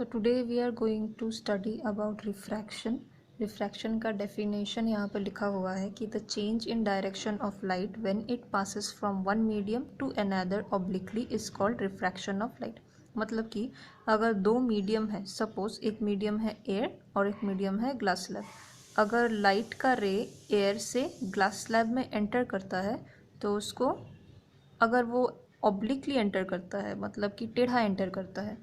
So today we are going to study about refraction. Refraction का definition यहाँ पर लिखा हुआ है कि the change in direction of light when it passes from one medium to another obliquely is called refraction of light. मतलब कि अगर दो मीडियम है, सपोज एक मीडियम है एयर और एक मीडियम है ग्लास स्लैब, अगर लाइट का रे एयर से ग्लास स्लैब में एंटर करता है तो उसको, अगर वो ऑब्लिकली एंटर करता है मतलब कि टेढ़ा एंटर करता है,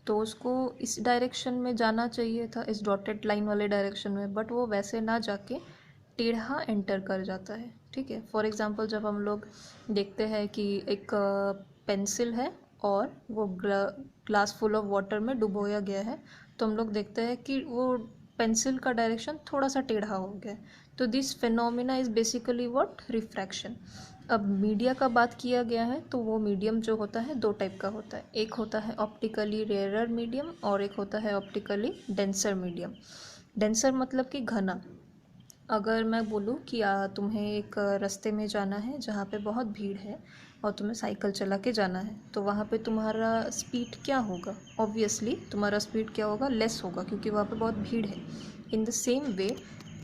तो उसको इस डायरेक्शन में जाना चाहिए था, इस डॉटेड लाइन वाले डायरेक्शन में, बट वो वैसे ना जाके टेढ़ा एंटर कर जाता है। ठीक है, फॉर एग्जांपल जब हम लोग देखते हैं कि एक पेंसिल है और वो ग्लास फुल ऑफ वाटर में डुबोया गया है, तो हम लोग देखते हैं कि वो पेंसिल का डायरेक्शन थोड़ा सा टेढ़ा हो गया है। तो this phenomena is basically what, refraction. अब मीडिया का बात किया गया है तो वो मीडियम जो होता है दो टाइप का होता है, एक होता है ऑप्टिकली रेयरर मीडियम और एक होता है ऑप्टिकली डेंसर मीडियम। डेंसर मतलब कि घना। अगर मैं बोलूँ कि तुम्हें एक रास्ते में जाना है जहाँ पे बहुत भीड़ है और तुम्हें साइकिल चला के जाना है, तो वहाँ पे तुम्हारा स्पीड क्या होगा? ऑब्वियसली तुम्हारा स्पीड क्या होगा, लेस होगा, क्योंकि वहाँ पे बहुत भीड़ है। इन द सेम वे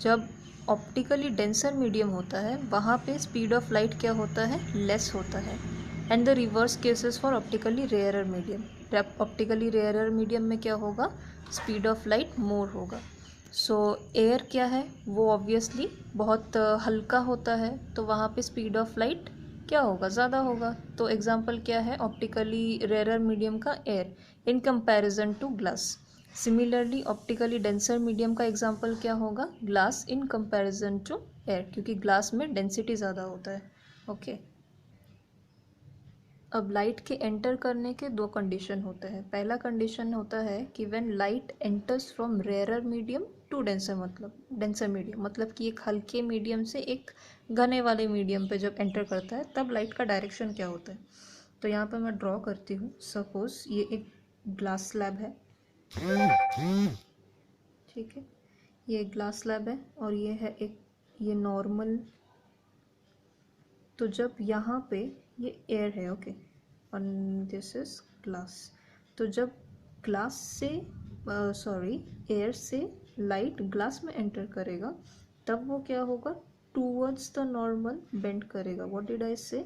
जब ऑप्टिकली डेंसर मीडियम होता है वहाँ पे स्पीड ऑफ लाइट क्या होता है, लेस होता है। And the reverse cases for optically rarer medium. Optically rarer medium में क्या होगा, स्पीड ऑफ लाइट मोर होगा। सो एयर क्या है, वो ऑब्वियसली बहुत हल्का होता है, तो वहाँ पे स्पीड ऑफ लाइट क्या होगा, ज़्यादा होगा। तो एग्जांपल क्या है ऑप्टिकली रेयरर मीडियम का, air in comparison to glass. Similarly optically denser medium का एग्जांपल क्या होगा, glass in comparison to air, क्योंकि ग्लास में डेंसिटी ज़्यादा होता है। ओके अब लाइट के एंटर करने के दो कंडीशन होते हैं। पहला कंडीशन होता है कि when light enters from rarer medium to denser, मतलब डेंसर मीडियम मतलब कि एक हल्के मीडियम से एक घने वाले मीडियम पे जब एंटर करता है तब लाइट का डायरेक्शन क्या होता है। तो यहाँ पे मैं ड्रॉ करती हूँ। सपोज ये एक ग्लास स्लैब है, ठीक है, ये एक ग्लास स्लैब है और ये है एक, ये नॉर्मल। तो जब यहाँ पे ये एयर है, ओके, और दिस इज ग्लास, तो जब ग्लास से एयर से लाइट ग्लास में एंटर करेगा तब वो क्या होगा, टूवर्ड्स द नॉर्मल बेंड करेगा। व्हाट डिड आई से,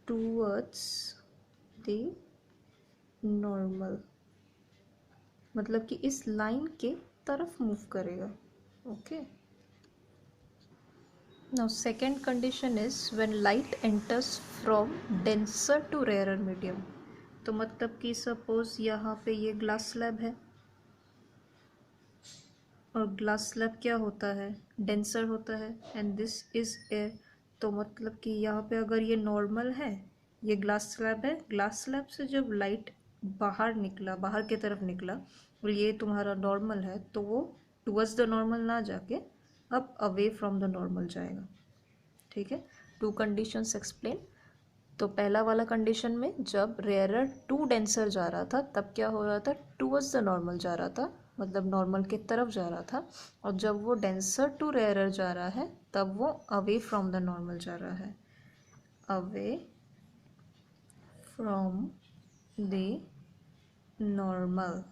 टूवर्ड्स द नॉर्मल, मतलब कि इस लाइन के तरफ मूव करेगा। Okay Now second condition is when light enters from denser to rarer medium। तो मतलब कि सपोज यहाँ पे ये ग्लास स्लैब है और ग्लास स्लैब क्या होता है, डेंसर होता है, एंड दिस इज एयर। तो मतलब कि यहाँ पे अगर ये नॉर्मल है, ये ग्लास स्लैब है, ग्लास स्लैब से जब लाइट बाहर निकला, बाहर की तरफ निकला और ये तुम्हारा नॉर्मल है, तो वो टुवर्ड्स द नॉर्मल ना जाके अब अवे फ्रॉम द नॉर्मल जाएगा। ठीक है, टू कंडीशंस एक्सप्लेन। तो पहला वाला कंडीशन में जब रेयरर टू डेंसर जा रहा था तब क्या हो रहा था, टूवर्ड्स द नॉर्मल जा रहा था, मतलब नॉर्मल की तरफ जा रहा था। और जब वो डेंसर टू रेयरर जा रहा है तब वो अवे फ्रॉम द नॉर्मल जा रहा है, अवे फ्रॉम द नॉर्मल।